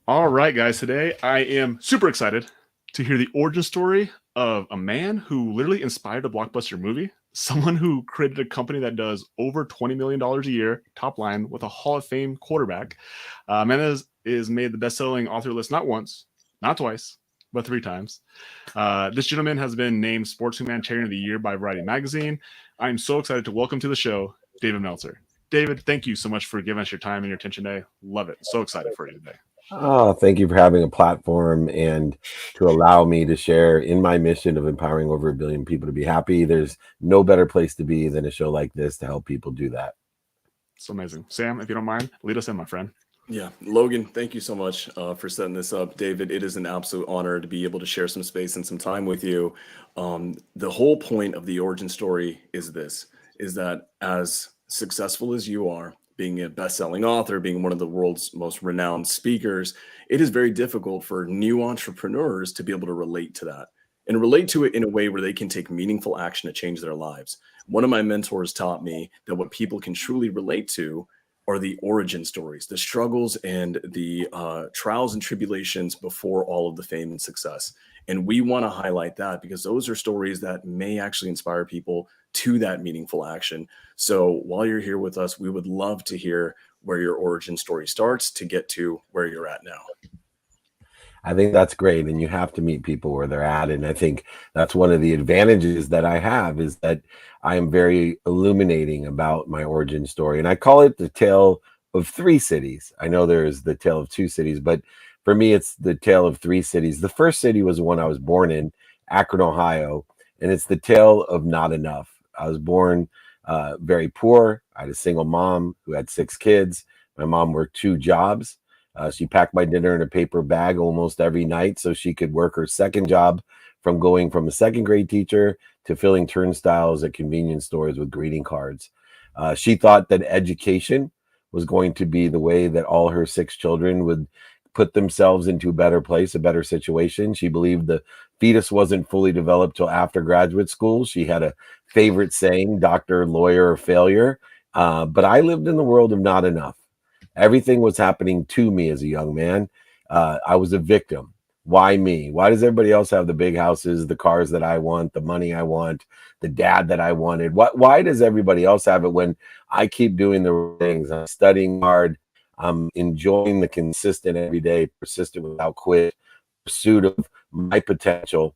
All right, guys. Today I am super excited to hear the origin story of a man who literally inspired a blockbuster movie, someone who created a company that does over $20 million a year top line with a Hall of Fame quarterback. Man is made the best-selling author list not once, not twice, but three times. This gentleman has been named Sports Humanitarian of the Year by Variety Magazine. I'm so excited to welcome to the show David Meltzer. David, thank you so much for giving us your time and your attention today. Love it. So excited for you today. Oh, thank you for having a platform and to allow me to share in my mission of empowering over 1 billion people to be happy. There's no better place to be than a show like this to help people do that. It's amazing. Sam, if you don't mind, lead us in, my friend. Yeah, Logan, thank you so much for setting this up. David, it is an absolute honor to be able to share some space and some time with you. The whole point of the origin story is that as successful as you are, being a best-selling author, being one of the world's most renowned speakers, it is very difficult for new entrepreneurs to be able to relate to that and relate to it in a way where they can take meaningful action to change their lives. One of my mentors taught me that what people can truly relate to are the origin stories, the struggles and the trials and tribulations before all of the fame and success. And we want to highlight that because those are stories that may actually inspire people to that meaningful action. So while you're here with us, we would love to hear where your origin story starts to get to where you're at now. I think that's great. And you have to meet people where they're at. And I think that's one of the advantages that I have is that I am very illuminating about my origin story. And I call it the tale of three cities. I know there's the tale of two cities, but for me, it's the tale of three cities. The first city was the one I was born in, Akron, Ohio. And it's the tale of not enough. I was born very poor. I had a single mom who had 6 kids. My mom worked 2 jobs. She packed my dinner in a paper bag almost every night so she could work her second job from going from a second grade teacher to filling turnstiles at convenience stores with greeting cards. She thought that education was going to be the way that all her 6 children would put themselves into a better place, a better situation. She believed the fetus wasn't fully developed till after graduate school. She had a favorite saying, doctor, lawyer, or failure. But I lived in the world of not enough. Everything was happening to me as a young man. I was a victim. Why me? Why does everybody else have the big houses, the cars that I want, the money I want, the dad that I wanted? Why does everybody else have it when I keep doing the things? I'm studying hard. I'm enjoying the consistent, everyday, persistent without quit pursuit of my potential.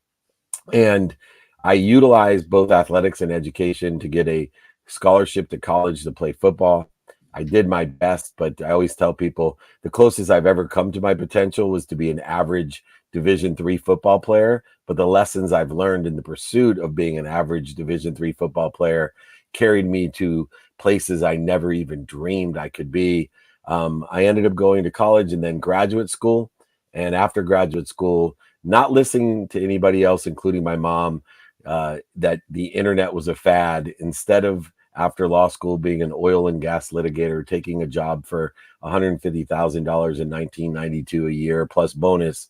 And I utilized both athletics and education to get a scholarship to college to play football. I did my best, but I always tell people the closest I've ever come to my potential was to be an average Division III football player. But the lessons I've learned in the pursuit of being an average Division III football player carried me to places I never even dreamed I could be. I ended up going to college and then graduate school. And after graduate school, not listening to anybody else, including my mom, that the internet was a fad. Instead of after law school being an oil and gas litigator, taking a job for $150,000 in 1992 a year plus bonus,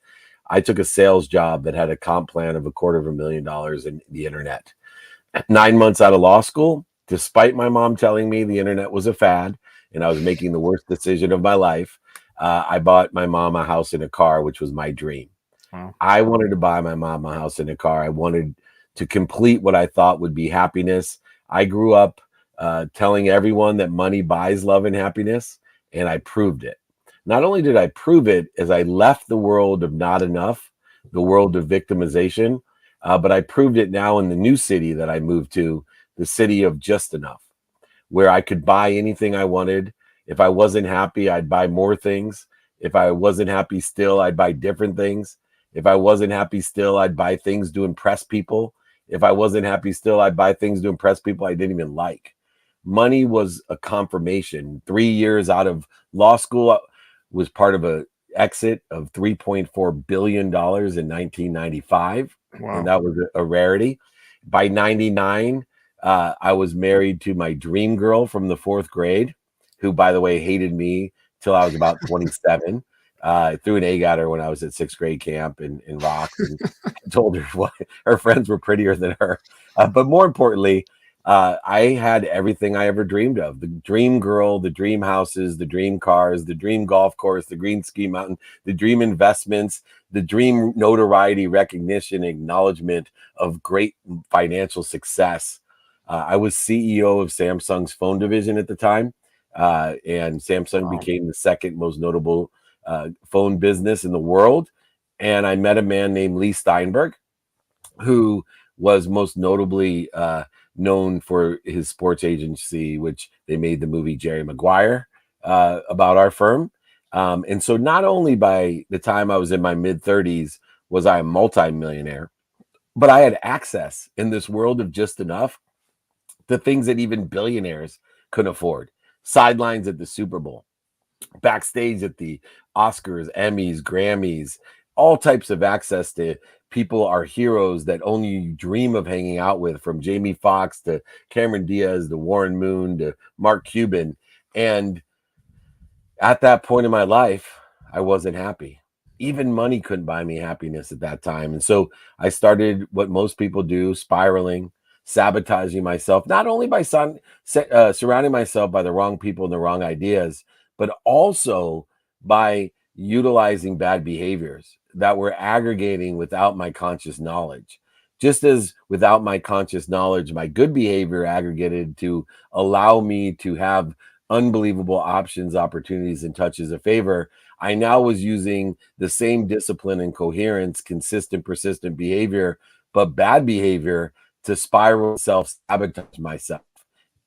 I took a sales job that had a comp plan of $250,000 in the internet. 9 months out of law school, despite my mom telling me the internet was a fad and I was making the worst decision of my life, I bought my mom a house and a car, which was my dream. Wow. I wanted to buy my mom a house and a car. I wanted to complete what I thought would be happiness. I grew up telling everyone that money buys love and happiness, and I proved it. Not only did I prove it as I left the world of not enough, the world of victimization, but I proved it now in the new city that I moved to, the city of just enough, where I could buy anything I wanted. If I wasn't happy, I'd buy more things. If I wasn't happy still, I'd buy different things. If I wasn't happy still, I'd buy things to impress people. If I wasn't happy still, I'd buy things to impress people I didn't even like. Money was a confirmation. 3 years out of law school was part of an exit of $3.4 billion in 1995. Wow. And that was a rarity. By 99, I was married to my dream girl from the 4th grade, who, by the way, hated me till I was about 27. I threw an egg at her when I was at 6th grade camp in Rock and told her what her friends were prettier than her. But more importantly, I had everything I ever dreamed of: the dream girl, the dream houses, the dream cars, the dream golf course, the green ski mountain, the dream investments, the dream notoriety, recognition, acknowledgement of great financial success. I was CEO of Samsung's phone division at the time, and Samsung Wow. became the second most notable phone business in the world. And I met a man named Lee Steinberg, who was most notably known for his sports agency, which they made the movie Jerry Maguire about our firm. And so not only by the time I was in my mid 30s was I a multimillionaire, but I had access in this world of just enough to things that even billionaires couldn't afford. Sidelines at the Super Bowl, backstage at the Oscars, Emmys, Grammys, all types of access to people, our heroes that only you dream of hanging out with, from Jamie Foxx to Cameron Diaz to Warren Moon to Mark Cuban. And at that point in my life, I wasn't happy. Even money couldn't buy me happiness at that time. And so I started what most people do, spiraling, sabotaging myself, not only by surrounding myself by the wrong people and the wrong ideas, but also by utilizing bad behaviors that were aggregating without my conscious knowledge. Just as without my conscious knowledge, my good behavior aggregated to allow me to have unbelievable options, opportunities, and touches of favor, I now was using the same discipline and coherence, consistent, persistent behavior, but bad behavior to spiral self sabotage myself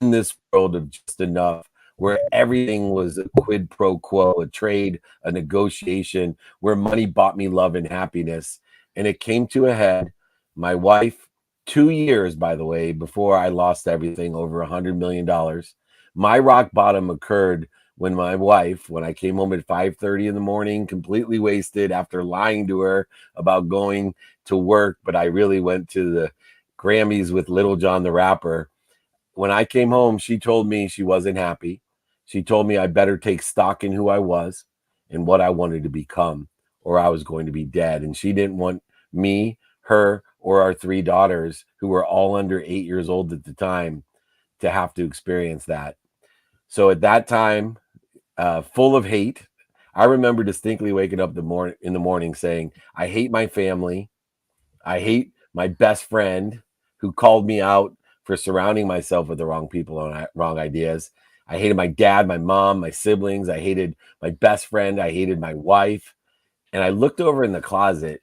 in this world of just enough, where everything was a quid pro quo, a trade, a negotiation, where money bought me love and happiness. And it came to a head. My wife, 2 years, by the way, before I lost everything, over $100 million. My rock bottom occurred when my wife, when I came home at 5:30 in the morning, completely wasted after lying to her about going to work, but I really went to the Grammys with Little John the Rapper. When I came home, she told me she wasn't happy. She told me I better take stock in who I was and what I wanted to become, or I was going to be dead. And she didn't want me, her, or our 3 daughters, who were all under 8 years old at the time, to have to experience that. So at that time, full of hate, I remember distinctly waking up in the morning saying, I hate my family. I hate my best friend who called me out for surrounding myself with the wrong people and wrong ideas. I hated my dad, my mom, my siblings. I hated my best friend. I hated my wife. And I looked over in the closet,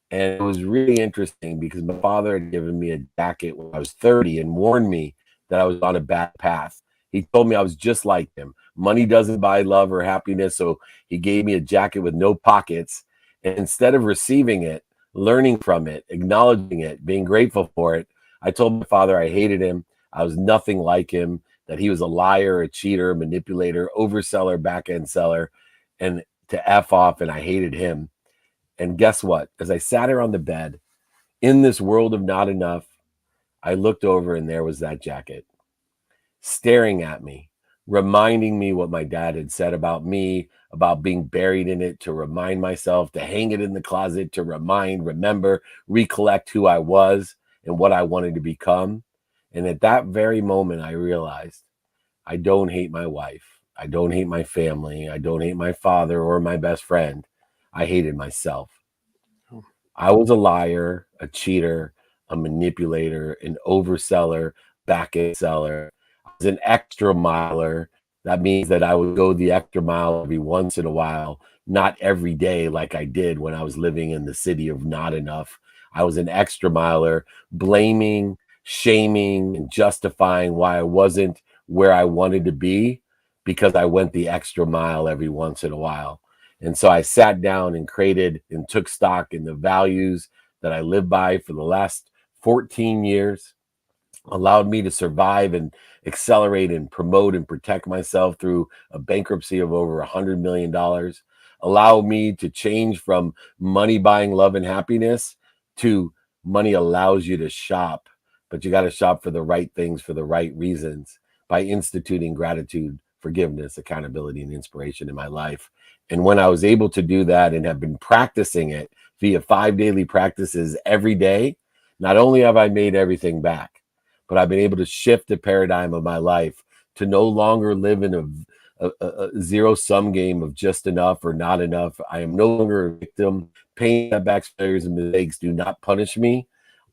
and it was really interesting because my father had given me a jacket when I was 30 and warned me that I was on a bad path. He told me I was just like him. Money doesn't buy love or happiness. So he gave me a jacket with no pockets. And instead of receiving it, learning from it, acknowledging it, being grateful for it, I told my father I hated him. I was nothing like him, that he was a liar, a cheater, manipulator, overseller, back end seller, and to F off. And I hated him. And guess what? As I sat here on the bed in this world of not enough, I looked over and there was that jacket staring at me, reminding me what my dad had said about me, about being buried in it, to remind myself, to hang it in the closet, to remember, recollect who I was and what I wanted to become. And at that very moment, I realized I don't hate my wife. I don't hate my family. I don't hate my father or my best friend. I hated myself. Oh. I was a liar, a cheater, a manipulator, an overseller, back-end seller. I was an extra miler. That means that I would go the extra mile every once in a while, not every day like I did when I was living in the city of not enough. I was an extra miler, blaming, shaming, and justifying why I wasn't where I wanted to be because I went the extra mile every once in a while. And so I sat down and created and took stock in the values that I lived by for the last 14 years, allowed me to survive and accelerate and promote and protect myself through a bankruptcy of over $100 million, allowed me to change from money buying love and happiness to money allows you to shop, but you got to shop for the right things for the right reasons, by instituting gratitude, forgiveness, accountability, and inspiration in my life. And when I was able to do that and have been practicing it via 5 daily practices every day, not only have I made everything back, but I've been able to shift the paradigm of my life to no longer live in a zero-sum game of just enough or not enough. I am no longer a victim. Pain, setbacks, failures, and mistakes do not punish me.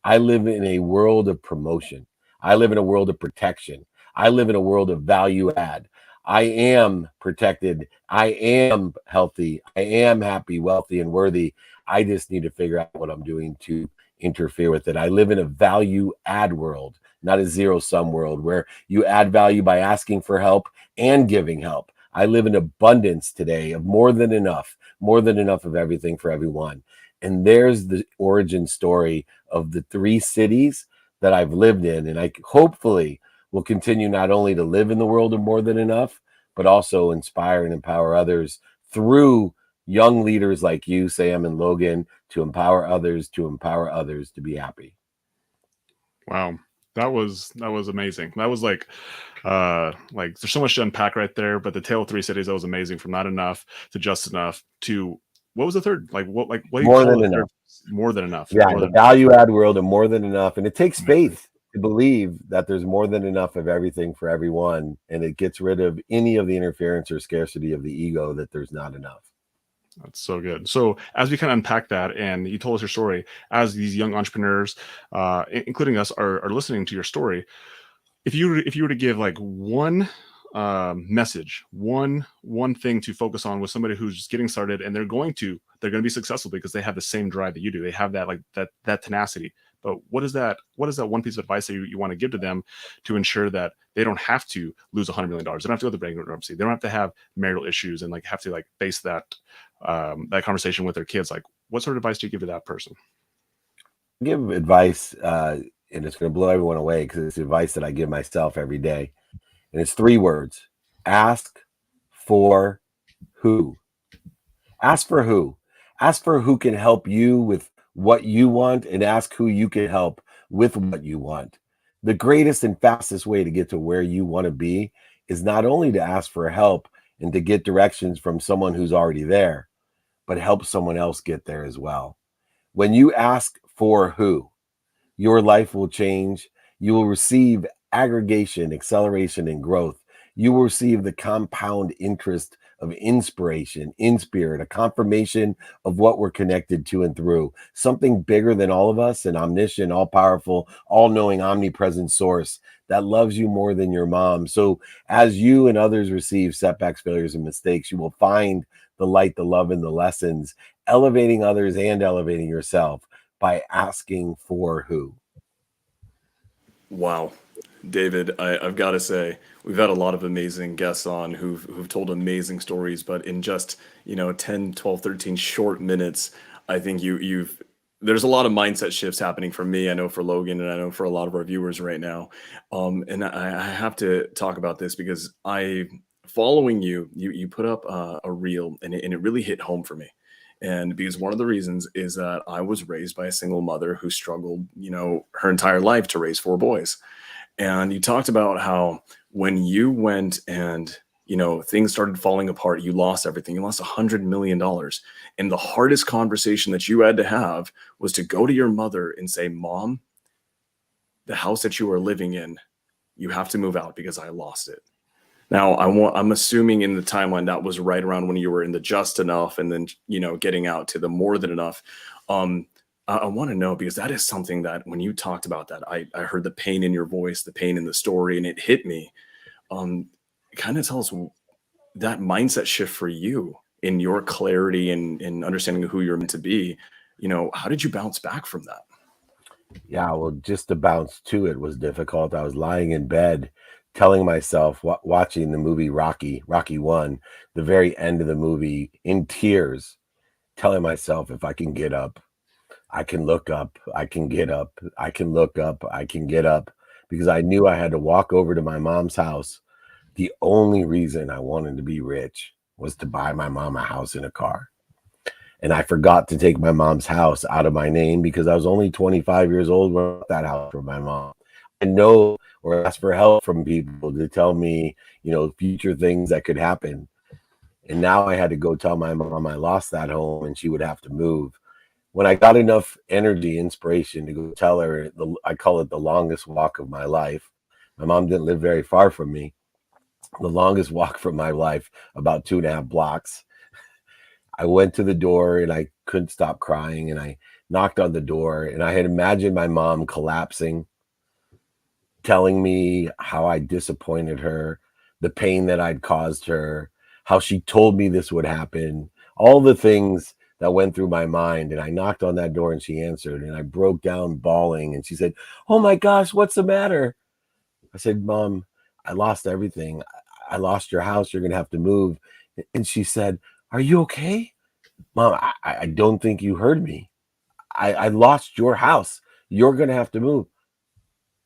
I live in a world of promotion. I live in a world of protection. I live in a world of value add. I am protected. I am healthy. I am happy, wealthy, and worthy. I just need to figure out what I'm doing to interfere with it. I live in a value add world, not a zero sum world where you add value by asking for help and giving help. I live in abundance today of more than enough of everything for everyone. And there's the origin story of the 3 cities that I've lived in. And I hopefully will continue not only to live in the world of more than enough, but also inspire and empower others through young leaders like you, Sam and Logan, to empower others to be happy. Wow. That was amazing. That was like there's so much to unpack right there, but the tale of 3 cities, that was amazing, from not enough to just enough to what was the third? What do you More call than it? enough. More than enough. Yeah, More the than value add world of more than enough. And it takes faith to believe that there's more than enough of everything for everyone. And it gets rid of any of the interference or scarcity of the ego that there's not enough. That's so good. So as we kind of unpack that, and you told us your story, as these young entrepreneurs, including us, are listening to your story, if you were to give like one message, one thing to focus on with somebody who's just getting started, and they're going to be successful because they have the same drive that you do. They have that that tenacity. But what is that one piece of advice that you want to give to them to ensure that they don't have to lose $100 million? They don't have to go to bankruptcy. They don't have to have marital issues and like have to like face that that conversation with their kids. Like, what sort of advice do you give to that person? Give advice, and it's going to blow everyone away because it's advice that I give myself every day. And it's 3 words. Ask for who. Ask for who. Ask for who can help you with what you want, and ask who you can help with what you want. The greatest and fastest way to get to where you want to be is not only to ask for help and to get directions from someone who's already there, but help someone else get there as well. When you ask for who, your life will change. You will receive aggregation, acceleration, and growth. You will receive the compound interest of inspiration, in spirit, a confirmation of what we're connected to and through. Something bigger than all of us, an omniscient, all-powerful, all-knowing, omnipresent source that loves you more than your mom. So as you and others receive setbacks, failures, and mistakes, you will find the light, the love, and the lessons, elevating others and elevating yourself by asking for who. Wow. David, I've got to say, we've had a lot of amazing guests on who've told amazing stories, but in just, 10, 12, 13 short minutes, I think there's a lot of mindset shifts happening for me. I know for Logan, and I know for a lot of our viewers right now. And I have to talk about this because following you put up a reel, and it really hit home for me. And because one of the reasons is that I was raised by a single mother who struggled, her entire life to raise 4 boys. And you talked about how when you went and, things started falling apart, you lost everything. You lost $100 million. And the hardest conversation that you had to have was to go to your mother and say, Mom, the house that you are living in, you have to move out because I lost it. Now, I'm assuming in the timeline that was right around when you were in the just enough and then, getting out to the more than enough. I want to know, because that is something that when you talked about that, I heard the pain in your voice, the pain in the story, and it hit me. Kind of tell us that mindset shift for you in your clarity and understanding who you're meant to be. How did you bounce back from that? Yeah, well, just to bounce to it was difficult. I was lying in bed telling myself, watching the movie Rocky 1, the very end of the movie, in tears, telling myself, if I can get up, I can look up, I can get up, I can look up, I can get up, because I knew I had to walk over to my mom's house. The only reason I wanted to be rich was to buy my mom a house and a car. And I forgot to take my mom's house out of my name because I was only 25 years old when I bought that house for my mom. I know, or ask for help from people to tell me, future things that could happen. And now I had to go tell my mom I lost that home and she would have to move. when I got enough energy, inspiration to go tell her, I call it the longest walk of my life. My mom didn't live very far from me. The longest walk from my life, about 2.5 blocks. I went to the door and I couldn't stop crying, and I knocked on the door, and I had imagined my mom collapsing, telling me how I disappointed her, the pain that I'd caused her, how she told me this would happen, all the things that went through my mind. And I knocked on that door and she answered, and I broke down bawling, and she said, "Oh my gosh, what's the matter?" I said, "Mom, I lost everything. I lost your house. You're going to have to move." And she said, "Are you okay?" "Mom, I don't think you heard me. I lost your house. You're going to have to move."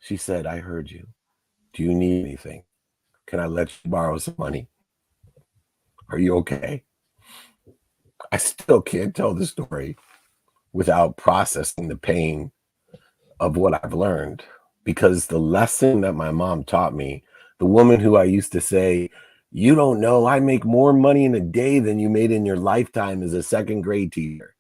She said, "I heard you. Do you need anything? Can I let you borrow some money? Are you okay?" I still can't tell the story without processing the pain of what I've learned, because the lesson that my mom taught me, the woman who I used to say, "You don't know, I make more money in a day than you made in your lifetime as a second grade teacher.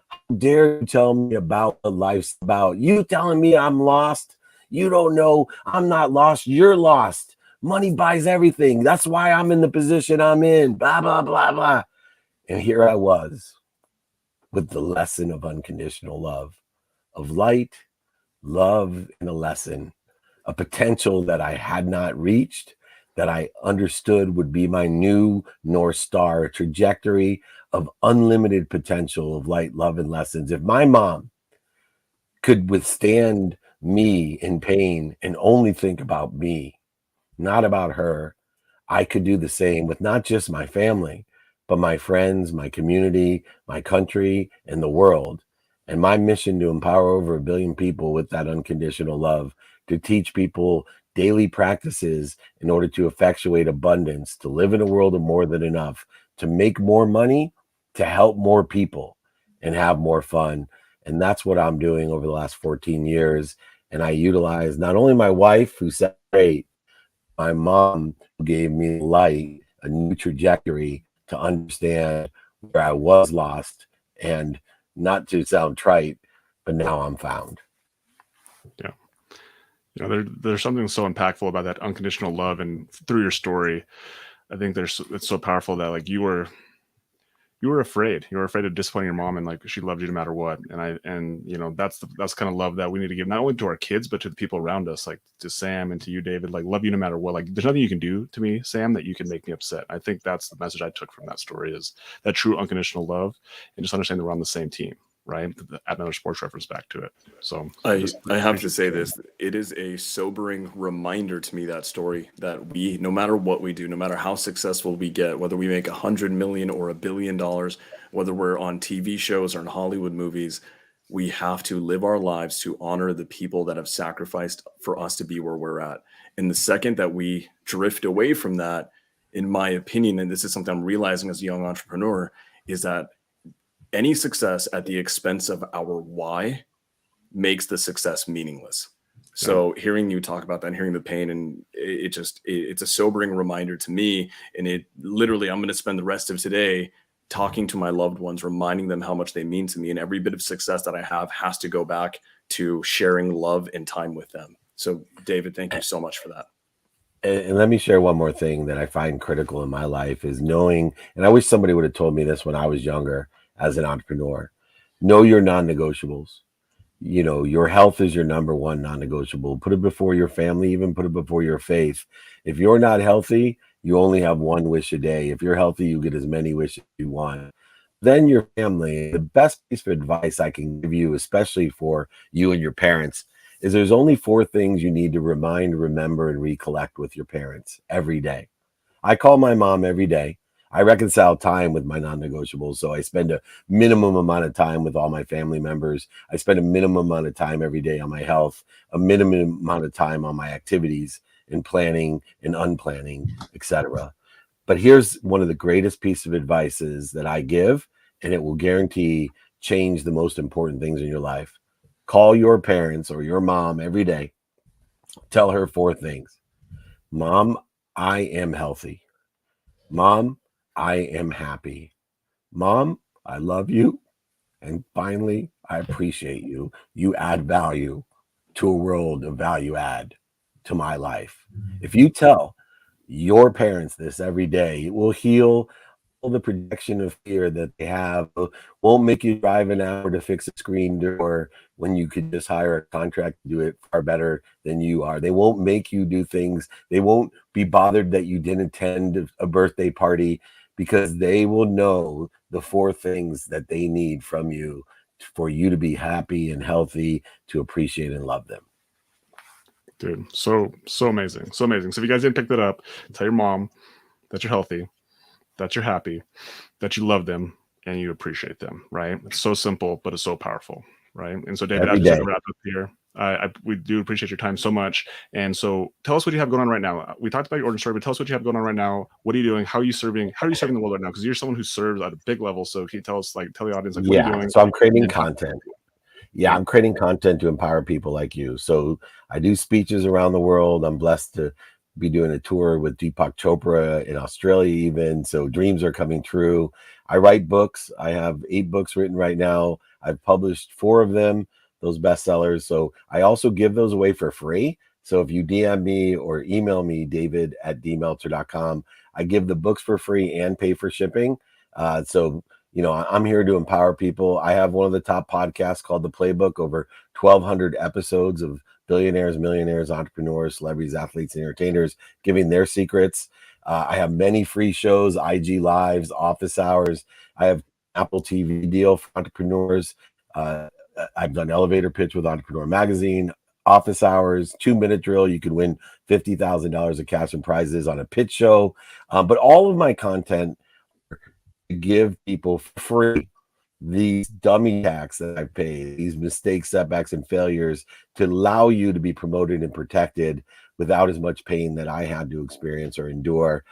How dare you tell me about what life's about? You telling me I'm lost? You don't know, I'm not lost. You're lost. Money buys everything. That's why I'm in the position I'm in. Blah, blah, blah, blah." And here I was with the lesson of unconditional love, of light, love, and a lesson, a potential that I had not reached, that I understood would be my new North Star, a trajectory of unlimited potential of light, love, and lessons. If my mom could withstand me in pain and only think about me, not about her, I could do the same with not just my family, but my friends, my community, my country, and the world. And my mission to empower over 1 billion people with that unconditional love, to teach people daily practices in order to effectuate abundance, to live in a world of more than enough, to make more money, to help more people, and have more fun. And that's what I'm doing over the last 14 years. And I utilize not only my wife, who said, "Great," my mom gave me light, a new trajectory to understand where I was lost, and not to sound trite, but now I'm found. Yeah. There's something so impactful about that unconditional love, and through your story, I think it's so powerful that like you were afraid. You were afraid of disappointing your mom, and like she loved you no matter what. And that's kind of love that we need to give not only to our kids but to the people around us, like to Sam and to you, David. Like, love you no matter what. Like, there's nothing you can do to me, Sam, that you can make me upset. I think that's the message I took from that story, is that true unconditional love, and just understand that we're on the same team, right? Add another sports reference back to it. So I have to say this. It is a sobering reminder to me, that story, that we, no matter what we do, no matter how successful we get, whether we make 100 million or $1 billion, whether we're on TV shows or in Hollywood movies, we have to live our lives to honor the people that have sacrificed for us to be where we're at. And the second that we drift away from that, in my opinion, and this is something I'm realizing as a young entrepreneur, is that any success at the expense of our why makes the success meaningless. So hearing you talk about that and hearing the pain, and it's a sobering reminder to me. And it literally, I'm going to spend the rest of today talking to my loved ones, reminding them how much they mean to me. And every bit of success that I have has to go back to sharing love and time with them. So David, thank you so much for that. And let me share one more thing that I find critical in my life, is knowing, and I wish somebody would have told me this when I was younger as an entrepreneur: know your non-negotiables. Your health is your number one non-negotiable. Put it before your family, even put it before your faith. If you're not healthy, you only have one wish a day. If you're healthy, you get as many wishes as you want. Then your family. The best piece of advice I can give you, especially for you and your parents, is there's only 4 things you need to remind, remember, and recollect with your parents every day. I call my mom every day. I reconcile time with my non-negotiables. So I spend a minimum amount of time with all my family members. I spend a minimum amount of time every day on my health, a minimum amount of time on my activities and planning and unplanning, etc. But here's one of the greatest pieces of advices that I give, and it will guarantee change the most important things in your life. Call your parents or your mom every day. Tell her 4 things. Mom, I am healthy. Mom, I am happy. Mom, I love you. And finally, I appreciate you. You add value to a world of value add to my life. If you tell your parents this every day, it will heal all the projection of fear that they have. Won't make you drive an hour to fix a screen door when you could just hire a contract to do it far better than you are. They won't make you do things. They won't be bothered that you didn't attend a birthday party, because they will know the 4 things that they need from you for you to be happy and healthy, to appreciate and love them. Dude, so amazing. So amazing. So if you guys didn't pick that up, tell your mom that you're healthy, that you're happy, that you love them, and you appreciate them, right? It's so simple, but it's so powerful, right? And so, David, Every as we start day. to wrap up here, we do appreciate your time so much. And so tell us what you have going on right now. We talked about your origin story, but tell us what you have going on right now. What are you doing? How are you serving? How are you serving the world right now? Because you're someone who serves at a big level. So can you tell us, like, tell the audience, like, what are you doing? So I'm creating And then- content. I'm creating content to empower people like you. So I do speeches around the world. I'm blessed to be doing a tour with Deepak Chopra in Australia even. So dreams are coming true. I write books. I have 8 books written right now. I've published 4 of them, those bestsellers. So I also give those away for free. So if you DM me or email me, david@dmeltzer.com, I give the books for free and pay for shipping. So I'm here to empower people. I have one of the top podcasts called The Playbook, over 1,200 episodes of billionaires, millionaires, entrepreneurs, celebrities, athletes, and entertainers giving their secrets. I have many free shows, IG Lives, office hours. I have Apple TV deal for entrepreneurs. I've done elevator pitch with Entrepreneur Magazine, office hours, 2-minute drill. You can win $50,000 of cash and prizes on a pitch show. But all of my content give people for free these dummy tax that I pay, these mistakes, setbacks, and failures, to allow you to be promoted and protected without as much pain that I had to experience or endure.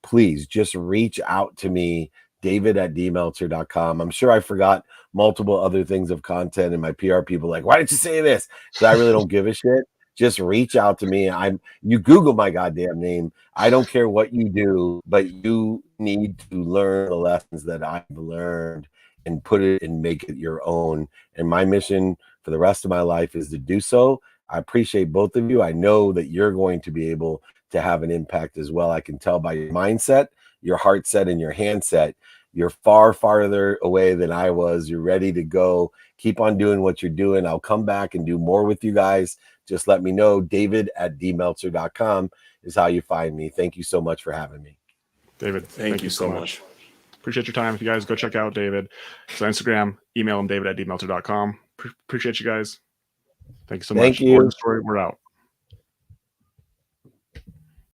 Please just reach out to me, david@dmeltzer.com. I'm sure I forgot multiple other things of content, and my PR people like, why didn't you say this? So I really don't give a shit. Just reach out to me. You Google my goddamn name. I don't care what you do, but you need to learn the lessons that I've learned and put it and make it your own. And my mission for the rest of my life is to do so. I appreciate both of you. I know that you're going to be able to have an impact as well. I can tell by your mindset, your heart set, and your handset. You're far farther away than I was. You're ready to go. Keep on doing what you're doing. I'll come back and do more with you guys. Just let me know. David@dmeltzer.com is how you find me. Thank you so much for having me. David, Thank you so much. Appreciate your time. If you guys go check out David, so Instagram, email him, david@dmeltzer.com. Appreciate you guys. Thank you so much. Thank you. Origin Story, we're out.